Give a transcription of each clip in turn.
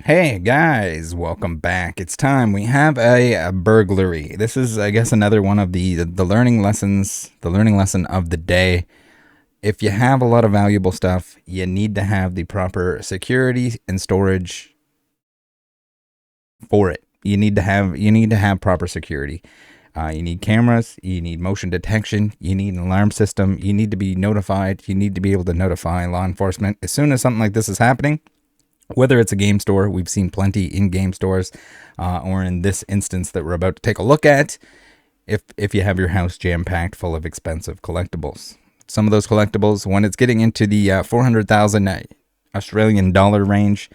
Hey guys, welcome back. It's time. We have a burglary. This is, I guess, another one of the learning lessons, the learning lesson of the day. If you have a lot of valuable stuff, you need to have the proper security and storage for it. You need to have proper security. You need cameras, you need motion detection, you need an alarm system, you need to be notified, you need to be able to notify law enforcement as soon as something like this is happening. Whether it's a game store, we've seen plenty in game stores, or in this instance that we're about to take a look at, if you have your house jam-packed full of expensive collectibles. Some of those collectibles, when it's getting into the 400,000 Australian dollar range,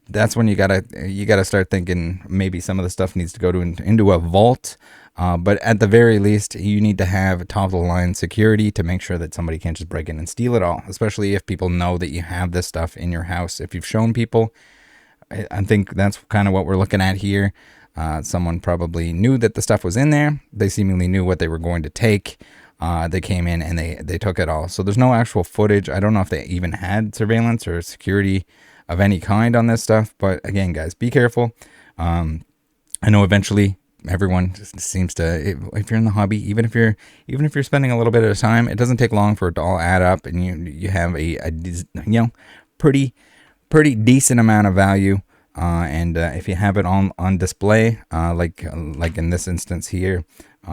that's when you gotta start thinking maybe some of the stuff needs to go into a vault. But at the very least, you need to have top of the line security to make sure that somebody can't just break in and steal it all, especially if people know that you have this stuff in your house. If you've shown people, I think that's kind of what we're looking at here. Someone probably knew that the stuff was in there. They seemingly knew what they were going to take. They came in and they took it all. So there's no actual footage. I don't know if they even had surveillance or security of any kind on this stuff. But again, guys, be careful. I know eventually everyone just seems to, if you're in the hobby, even if you're spending a little bit of time, it doesn't take long for it to all add up, and you have a pretty decent amount of value. And if you have it on display, like in this instance here,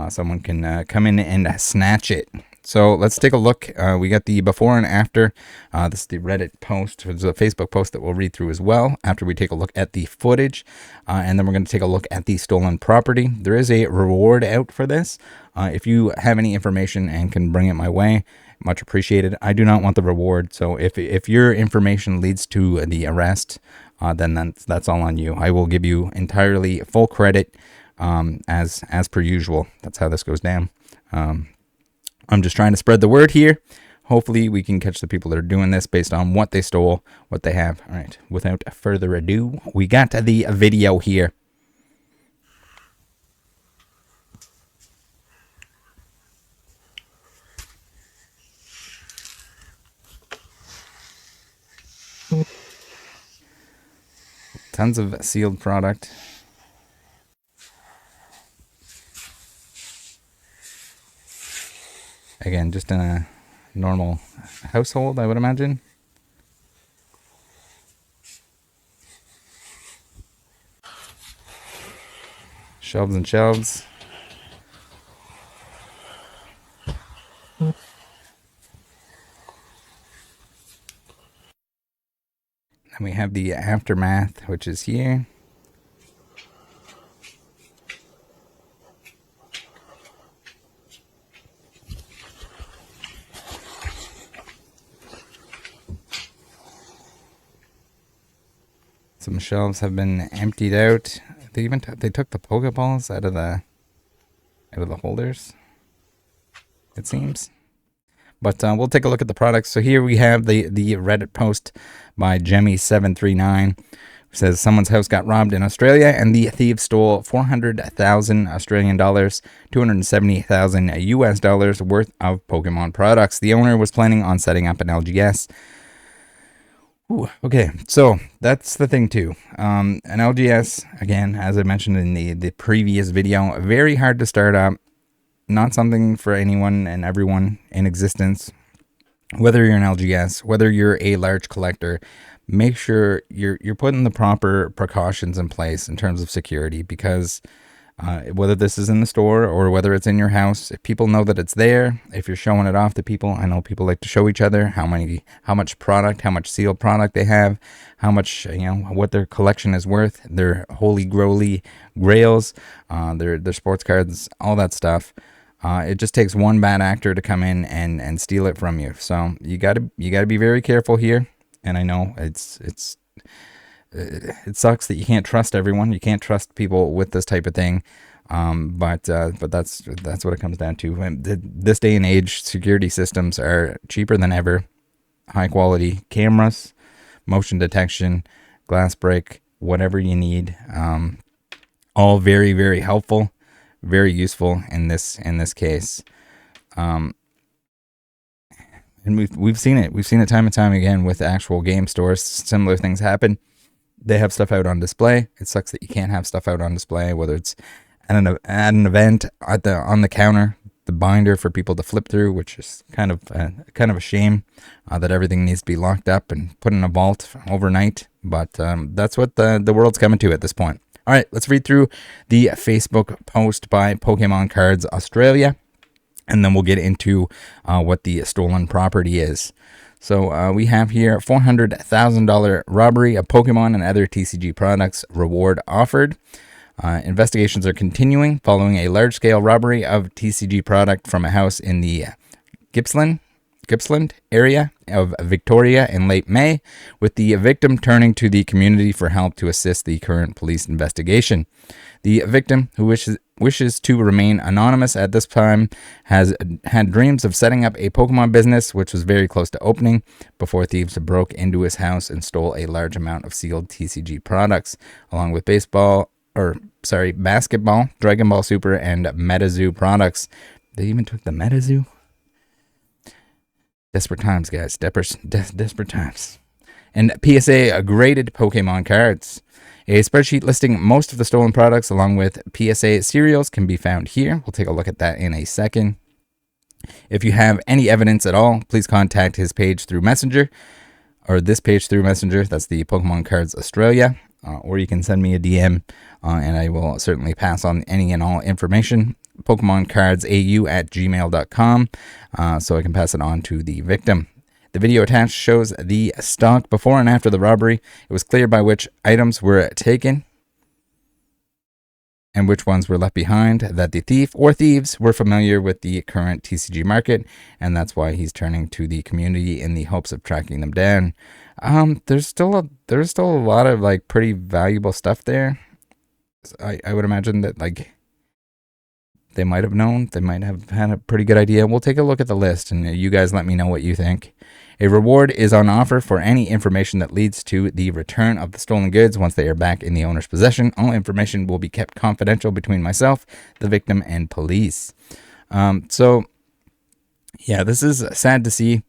someone can come in and snatch it. So let's take a look. We got the before and after. This is the Reddit post. There's a Facebook post that we'll read through as well after we take a look at the footage. And then we're going to take a look at the stolen property. There is a reward out for this. If you have any information and can bring it my way, much appreciated. I do not want the reward. So if your information leads to the arrest, then that's all on you. I will give you entirely full credit, as per usual. That's how this goes down. I'm just trying to spread the word here. Hopefully we can catch the people that are doing this based on what they stole, what they have. All right, without further ado, we got the video here. Tons of sealed product. Again, just in a normal household, I would imagine. Shelves and shelves. And we have the aftermath, which is here. Some shelves have been emptied out. They even they took the Pokeballs out of the holders, it seems. But we'll take a look at the products. So here we have the Reddit post by Jemmy739. Says someone's house got robbed in Australia and the thieves stole 400,000 Australian dollars, 270,000 US dollars worth of Pokemon products. The owner was planning on setting up an LGS. Ooh, okay, so that's the thing too. An LGS, again, as I mentioned in the previous video, very hard to start up. Not something for anyone and everyone in existence. Whether you're an LGS, whether you're a large collector, make sure you're putting the proper precautions in place in terms of security, because whether this is in the store or whether it's in your house, if people know that it's there, if you're showing it off to people, I know people like to show each other how much product, how much sealed product they have, how much, what their collection is worth, their holy grails, their sports cards, all that stuff. It just takes one bad actor to come in and steal it from you. So you gotta be very careful here. And I know it sucks that you can't trust everyone. You can't trust people with this type of thing. But that's what it comes down to. And this day and age, security systems are cheaper than ever. High quality cameras, motion detection, glass break, whatever you need. All very, very helpful. Very useful in this case, and we've seen it. We've seen it time and time again with actual game stores. Similar things happen. they have stuff out on display. It sucks that you can't have stuff out on display, whether it's at an event, on the counter, the binder for people to flip through, which is kind of a shame that everything needs to be locked up and put in a vault overnight. But that's what the world's coming to at this point. All right, let's read through the Facebook post by Pokemon Cards Australia, and then we'll get into what the stolen property is. So we have here $400,000 robbery of Pokemon and other TCG products reward offered. Investigations are continuing following a large-scale robbery of TCG product from a house in the Gippsland area of Victoria in late May, with the victim turning to the community for help to assist the current police investigation. The victim, who wishes to remain anonymous at this time, has had dreams of setting up a Pokemon business, which was very close to opening, before thieves broke into his house and stole a large amount of sealed TCG products, along with basketball, Dragon Ball Super, and MetaZoo products. They even took the MetaZoo? Desperate times, guys. Desperate times. And PSA graded Pokemon cards. A spreadsheet listing most of the stolen products along with PSA serials can be found here. We'll take a look at that in a second. If you have any evidence at all, please contact his page through Messenger, or this page through Messenger. That's the Pokemon Cards Australia. Or you can send me a DM, and I will certainly pass on any and all information. PokemonCardsAU@gmail.com, so I can pass it on to the victim. The video attached shows the stock before and after the robbery. It was clear by which items were taken and which ones were left behind that the thief or thieves were familiar with the current TCG market, and that's why he's turning to the community in the hopes of tracking them down. There's still a lot of like pretty valuable stuff there. I would imagine that like they might have known, they might have had a pretty good idea. We'll take a look at the list, and you guys let me know what you think. A reward is on offer for any information that leads to the return of the stolen goods once they are back in the owner's possession. All information will be kept confidential between myself, the victim, and police. So, yeah, this is sad to see.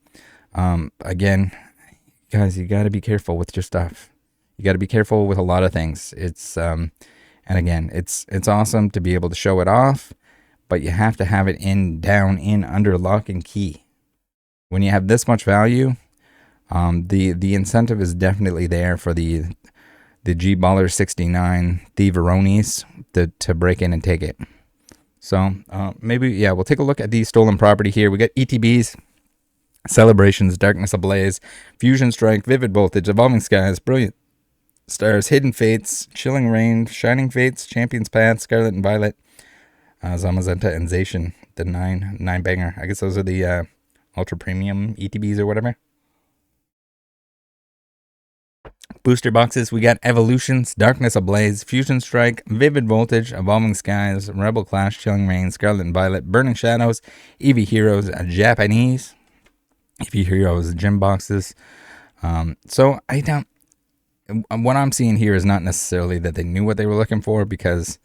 Again, guys, you got to be careful with your stuff. You got to be careful with a lot of things. It's and again, it's awesome to be able to show it off, but you have to have it down under lock and key. When you have this much value, the incentive is definitely there for the G-Baller 69 thieveronis to break in and take it. So maybe, yeah, we'll take a look at the stolen property here. We got ETBs, Celebrations, Darkness Ablaze, Fusion Strike, Vivid Voltage, Evolving Skies, Brilliant Stars, Hidden Fates, Chilling Rain, Shining Fates, Champion's Path, Scarlett and Violet, Zamazenta and Zacian, the nine banger. I guess those are the ultra premium ETBs or whatever. Booster boxes, we got Evolutions, Darkness Ablaze, Fusion Strike, Vivid Voltage, Evolving Skies, Rebel Clash, Chilling Rain, Scarlet and Violet, Burning Shadows, Eevee Heroes, Japanese, Eevee Heroes gym boxes. So what I'm seeing here is not necessarily that they knew what they were looking for, because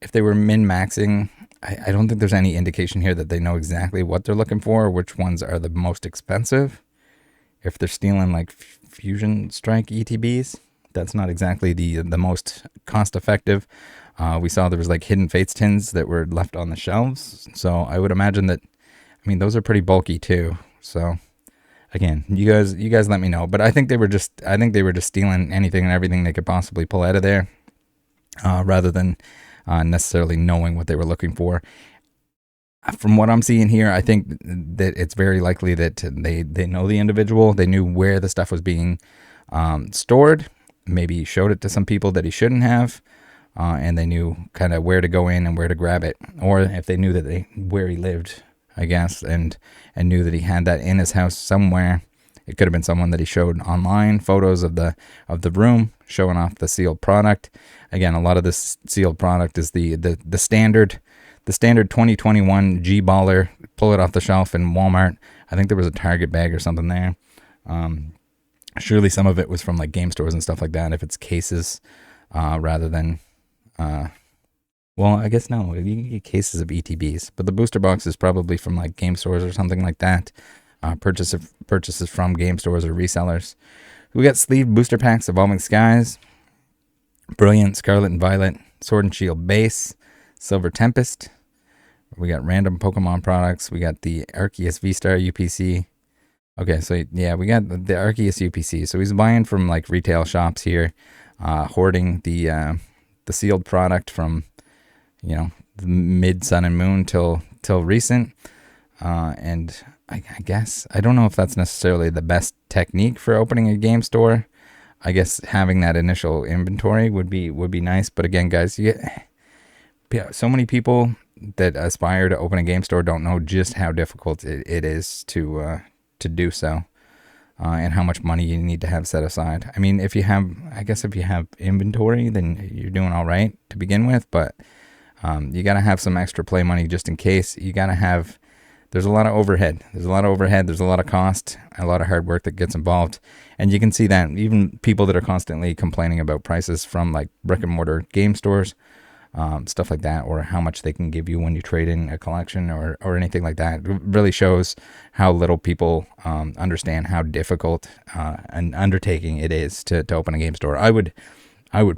if they were min-maxing, I don't think there's any indication here that they know exactly what they're looking for, or which ones are the most expensive. If they're stealing like Fusion Strike ETBs, that's not exactly the most cost effective. We saw there was like Hidden Fates tins that were left on the shelves, so I would imagine that, I mean, those are pretty bulky too. So again, you guys let me know. But I think they were just stealing anything and everything they could possibly pull out of there, rather than necessarily knowing what they were looking for. From what I'm seeing here, I think that it's very likely that they know the individual. They knew where the stuff was being stored. Maybe showed it to some people that he shouldn't have, and they knew kind of where to go in and where to grab it. Or if they knew that where he lived, I guess, and knew that he had that in his house somewhere. It could have been someone that he showed online photos of the room showing off the sealed product. Again, a lot of this sealed product is the standard 2021 G-Baller. Pull it off the shelf in Walmart. I think there was a Target bag or something there. Surely some of it was from like game stores and stuff like that. If it's cases, rather than, well, I guess no, you can get cases of ETBs, but the booster box is probably from like game stores or something like that. Purchases from game stores or resellers. We got sleeve booster packs, Evolving Skies, Brilliant, Scarlet and Violet, Sword and Shield Base, Silver Tempest. We got random Pokemon products. We got the Arceus V-Star UPC. Okay, so yeah, we got the Arceus UPC. So he's buying from like retail shops here, hoarding the sealed product from, you know, mid Sun and Moon till recent. And I guess I don't know if that's necessarily the best technique for opening a game store. I guess having that initial inventory would be nice. But again, guys, so many people that aspire to open a game store don't know just how difficult it is to do so, and how much money you need to have set aside. I mean, if you have inventory, then you're doing all right to begin with. But you got to have some extra play money just in case. You got to have. There's a lot of overhead. There's a lot of cost, a lot of hard work that gets involved. And you can see that even people that are constantly complaining about prices from like brick and mortar game stores, stuff like that, or how much they can give you when you trade in a collection or anything like that, it really shows how little people understand how difficult an undertaking it is to open a game store. I would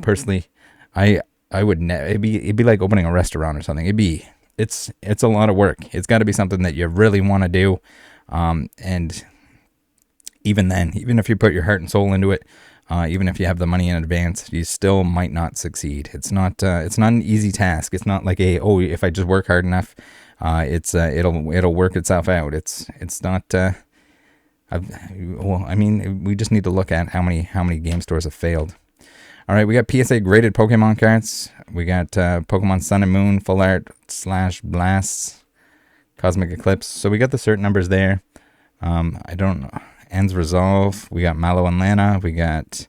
personally, it'd be like opening a restaurant or something. It's a lot of work. It's got to be something that you really want to do. And even then, even if you put your heart and soul into it, even if you have the money in advance, you still might not succeed. It's not an easy task. It's not like if I just work hard enough, it'll work itself out. It's not, I mean, we just need to look at how many game stores have failed. All right, we got PSA graded Pokemon cards. We got Pokemon Sun and Moon, Full Art / Blasts, Cosmic Eclipse. So we got the certain numbers there. I don't know. Ends Resolve. We got Mallow and Lana. We got,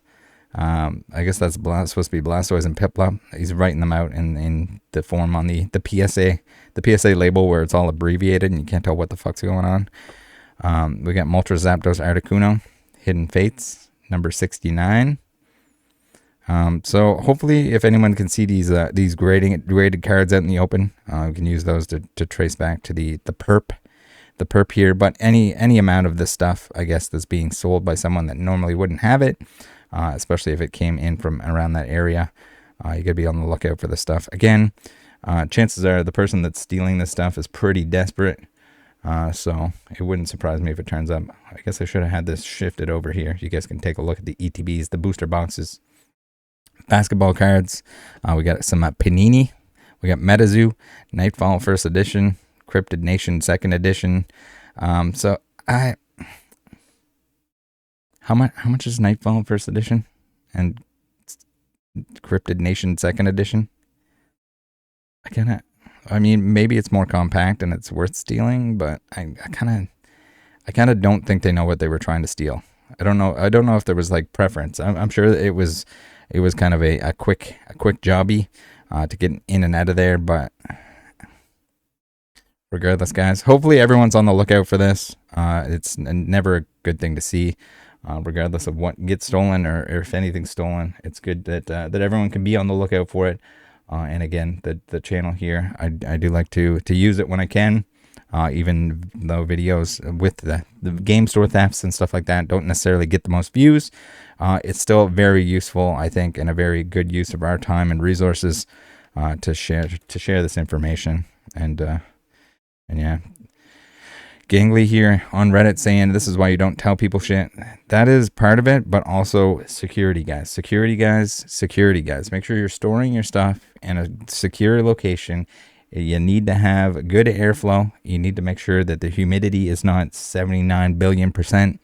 I guess that's supposed to be Blastoise and Piplup. He's writing them out in the form on the PSA label where it's all abbreviated and you can't tell what the fuck's going on. We got Moltres, Zapdos, Articuno, Hidden Fates, number 69. So hopefully, if anyone can see these graded cards out in the open, we can use those to trace back to the perp here. But any amount of this stuff, I guess, that's being sold by someone that normally wouldn't have it, especially if it came in from around that area, you gotta be on the lookout for this stuff. Again, chances are the person that's stealing this stuff is pretty desperate. So it wouldn't surprise me if it turns up. I guess I should have had this shifted over here. You guys can take a look at the ETBs, the booster boxes. Basketball cards. We got some Panini. We got Metazoo, Nightfall First Edition, Cryptid Nation Second Edition. So how much is Nightfall First Edition and Cryptid Nation Second Edition? I mean, maybe it's more compact and it's worth stealing, but I kind of don't think they know what they were trying to steal. I don't know if there was like preference. I'm sure it was kind of a quick jobby to get in and out of there, but regardless, guys, hopefully everyone's on the lookout for this. It's never a good thing to see, regardless of what gets stolen or if anything's stolen. It's good that everyone can be on the lookout for it. And again, the channel here, I do like to use it when I can. Even though videos with the game store thefts and stuff like that don't necessarily get the most views, it's still very useful, I think, and a very good use of our time and resources to share this information. And yeah, Gangly here on Reddit saying this is why you don't tell people shit. That is part of it, but also security, guys. Security, guys. Make sure you're storing your stuff in a secure location. You need to have good airflow. You need to make sure that the humidity is not 79 billion%.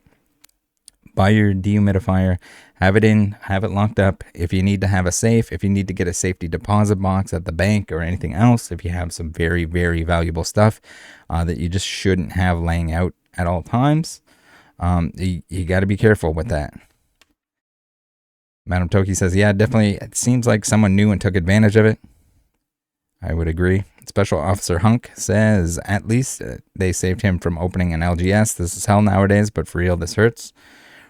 Buy your dehumidifier. Have it locked up. If you need to have a safe, if you need to get a safety deposit box at the bank or anything else, if you have some very, very valuable stuff that you just shouldn't have laying out at all times, you got to be careful with that. Madam Toki says, yeah, definitely. It seems like someone knew and took advantage of it. I would agree. Special Officer Hunk says, at least they saved him from opening an LGS. This is hell nowadays, but for real, this hurts.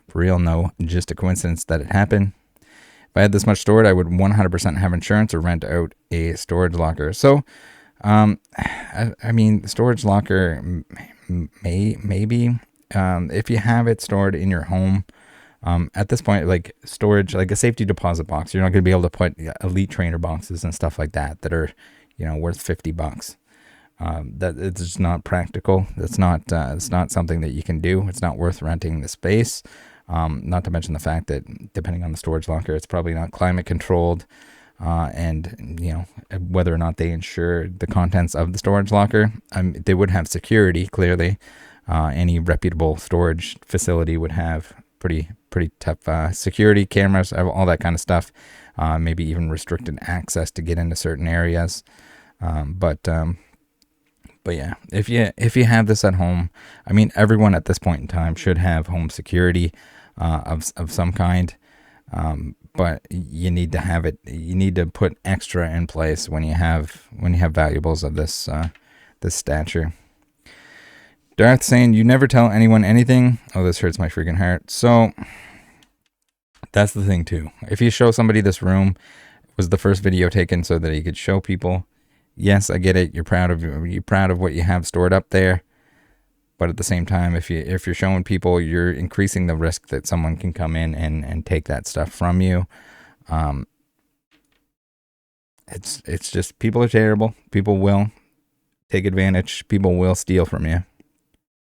For real, no, just a coincidence that it happened. If I had this much stored, I would 100% have insurance or rent out a storage locker. So, I mean, the storage locker maybe, if you have it stored in your home, At this point, like storage, like a safety deposit box, you're not going to be able to put elite trainer boxes and stuff like that are, worth $50. That it's just not practical. It's not something that you can do. It's not worth renting the space. Not to mention the fact that depending on the storage locker, it's probably not climate controlled. And whether or not they insure the contents of the storage locker, they would have security. Clearly, any reputable storage facility would have pretty tough security cameras, all that kind of stuff. Maybe even restricted access to get into certain areas. But yeah, if you have this at home, I mean, everyone at this point in time should have home security of some kind. But you need to have it. You need to put extra in place when you have valuables of this stature. Darth saying, you never tell anyone anything. Oh, this hurts my freaking heart. So that's the thing too. If you show somebody this room, it was the first video taken so that you could show people. Yes, I get it. You're proud of what you have stored up there. But at the same time, if you're showing people, you're increasing the risk that someone can come in and take that stuff from you. It's just, people are terrible. People will take advantage. People will steal from you,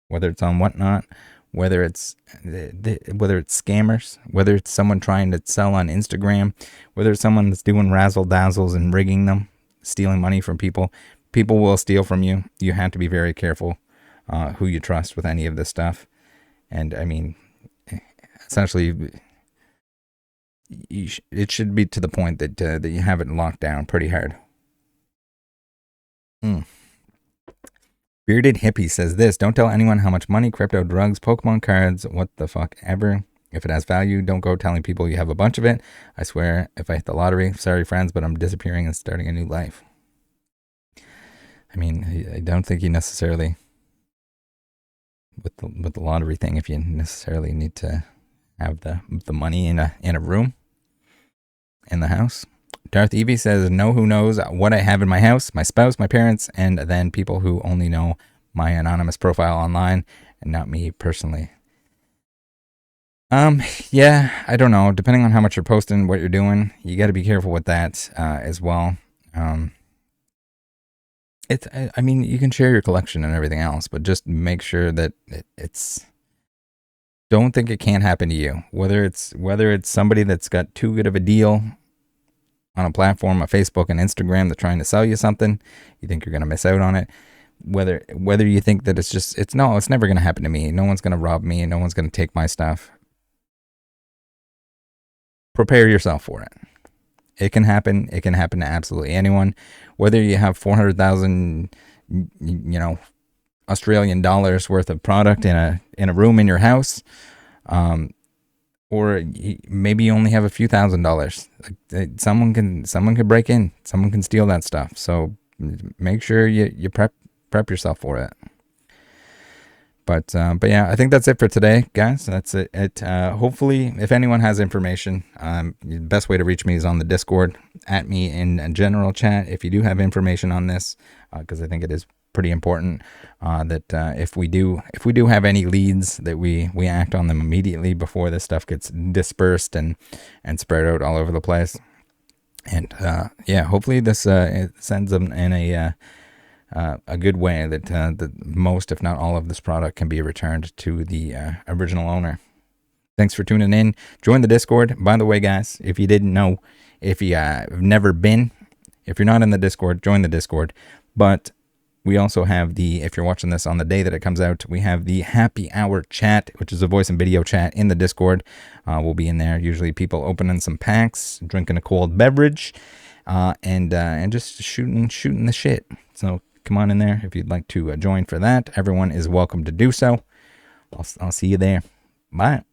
whether it's on Whatnot, whether it's scammers, whether it's someone trying to sell on Instagram, whether it's someone that's doing razzle dazzles and rigging them, stealing money from people. People will steal from you. You have to be very careful who you trust with any of this stuff. And I mean, essentially, it should be to the point that you have it locked down pretty hard. Bearded Hippie says this: don't tell anyone how much money, crypto, drugs, Pokemon cards, what the fuck ever. If it has value, don't go telling people you have a bunch of it. I swear, if I hit the lottery, sorry friends, but I'm disappearing and starting a new life. I mean, I don't think you necessarily, with the lottery thing, if you necessarily need to have the money in a room in the house. Darth Evie says, know who knows what I have in my house: my spouse, my parents, and then people who only know my anonymous profile online and not me personally. Yeah, I don't know. Depending on how much you're posting, what you're doing, you got to be careful with that as well. I mean, you can share your collection and everything else, but just make sure that it's. Don't think it can't happen to you. Whether it's somebody that's got too good of a deal on a platform, a Facebook and Instagram, that's trying to sell you something, you think you're gonna miss out on it. Whether you think that it's never gonna happen to me. No one's gonna rob me, and no one's gonna take my stuff. Prepare yourself for it. It can happen. It can happen to absolutely anyone. Whether you have 400,000, Australian dollars worth of product in a room in your house, or maybe you only have a few $1,000s. Someone can break in. Someone can steal that stuff. So make sure you prep yourself for it. But yeah, I think that's it for today, guys. That's it. Hopefully, if anyone has information, the best way to reach me is on the Discord, at me in a general chat. If you do have information on this, because I think it is pretty important that if we do have any leads, that we act on them immediately before this stuff gets dispersed and spread out all over the place. And yeah, hopefully this it sends them in a good way that most, if not all, of this product can be returned to the original owner. Thanks for tuning in. Join the Discord. By the way, guys, if you didn't know, if you have never been, if you're not in the Discord, join the Discord. But we also have if you're watching this on the day that it comes out, we have the happy hour chat, which is a voice and video chat in the Discord. We'll be in there. Usually people opening some packs, drinking a cold beverage, and just shooting the shit. So come on in there if you'd like to join for that. Everyone is welcome to do so. I'll see you there. Bye.